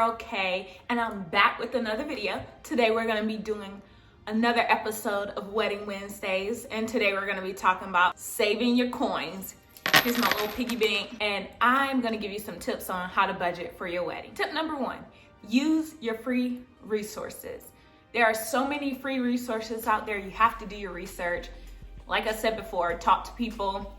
girl Kay, and I'm back with another video. Today we're going to be doing another episode of Wedding Wednesdays, and today we're going to be talking about saving your coins. Here's my little piggy bank, and I'm going to give you some tips on how to budget for your wedding. Tip number one, use your free resources. There are so many free resources out there. You have to do your research. Like I said before, talk to people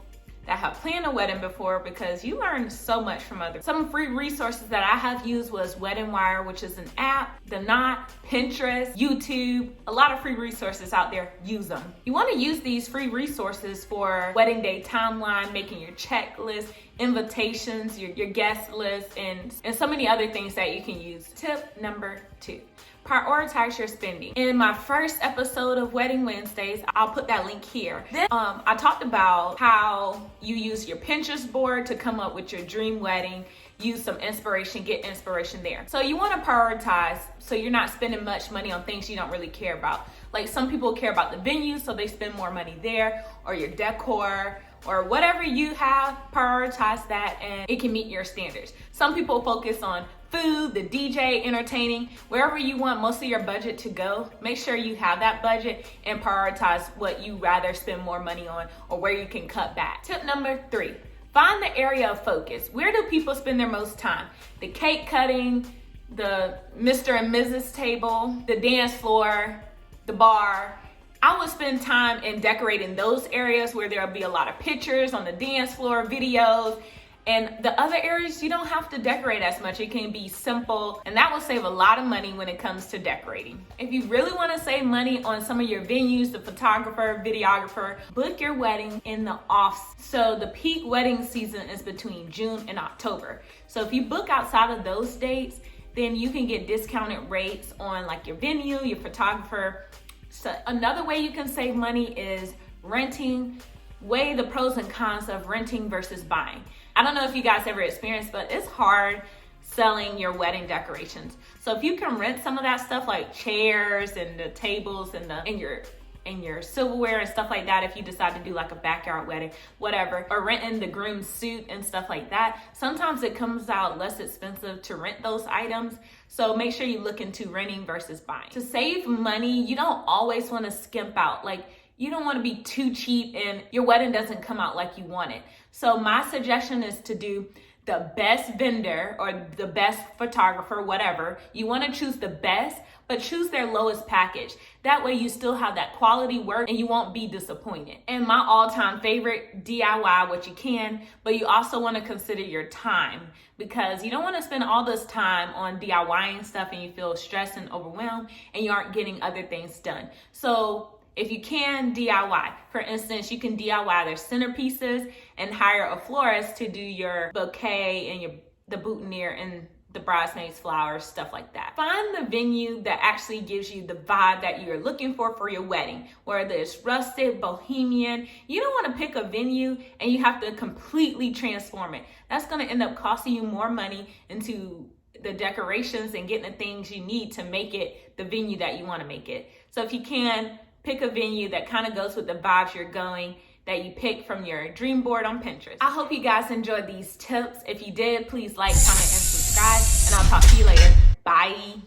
that have planned a wedding before, because you learn so much from others. Some free resources that I have used was Wedding Wire, which is an app, The Knot, Pinterest, YouTube, a lot of free resources out there. Use them. You want to use these free resources for wedding day timeline, making your checklist, invitations, your guest list, and so many other things that you can use. Tip number two, prioritize your spending. In my first episode of Wedding Wednesdays, I'll put that link here. Then I talked about how you use your Pinterest board to come up with your dream wedding. Use some inspiration, get inspiration there. So you want to prioritize so you're not spending much money on things you don't really care about. Like some people care about the venue, so they spend more money there, or your decor, or whatever you have. Prioritize that and it can meet your standards. Some people focus on food, the DJ, entertaining, wherever you want most of your budget to go. Make sure you have that budget and prioritize what you rather spend more money on or where you can cut back. Tip number three, find the area of focus. Where do people spend their most time? The cake cutting, the Mr. and Mrs. table, the dance floor, the bar. I would spend time in decorating those areas where there'll be a lot of pictures on the dance floor, videos, and the other areas you don't have to decorate as much. It can be simple, and that will save a lot of money when it comes to decorating. If you really want to save money on some of your venues, the photographer, videographer, book your wedding in the off. So the peak wedding season is between June and October. So if you book outside of those dates, then you can get discounted rates on like your venue, your photographer. So another way you can save money is renting. Weigh the pros and cons of renting versus buying. I don't know if you guys ever experienced, but it's hard selling your wedding decorations. So if you can rent some of that stuff like chairs and the tables and your silverware and stuff like that, if you decide to do like a backyard wedding, whatever, or renting the groom's suit and stuff like that, sometimes it comes out less expensive to rent those items. So make sure you look into renting versus buying. To save money, you don't always want to skimp out. Like, you don't want to be too cheap and your wedding doesn't come out like you want it. So my suggestion is to do the best vendor or the best photographer, whatever. You want to choose the best, but choose their lowest package. That way you still have that quality work and you won't be disappointed. And my all-time favorite, DIY what you can, but you also want to consider your time, because you don't want to spend all this time on DIYing stuff and you feel stressed and overwhelmed and you aren't getting other things done. So if you can, DIY. For instance, you can DIY their centerpieces and hire a florist to do your bouquet and the boutonniere and the bridesmaids' flowers, stuff like that. Find the venue that actually gives you the vibe that you're looking for your wedding, whether it's rustic, bohemian. You don't want to pick a venue and you have to completely transform it. That's going to end up costing you more money into the decorations and getting the things you need to make it the venue that you want to make it. So if you can, pick a venue that kind of goes with the vibes you're going, that you pick from your dream board on Pinterest. I hope you guys enjoyed these tips. If you did, please like, comment, and subscribe, and I'll talk to you later. Bye.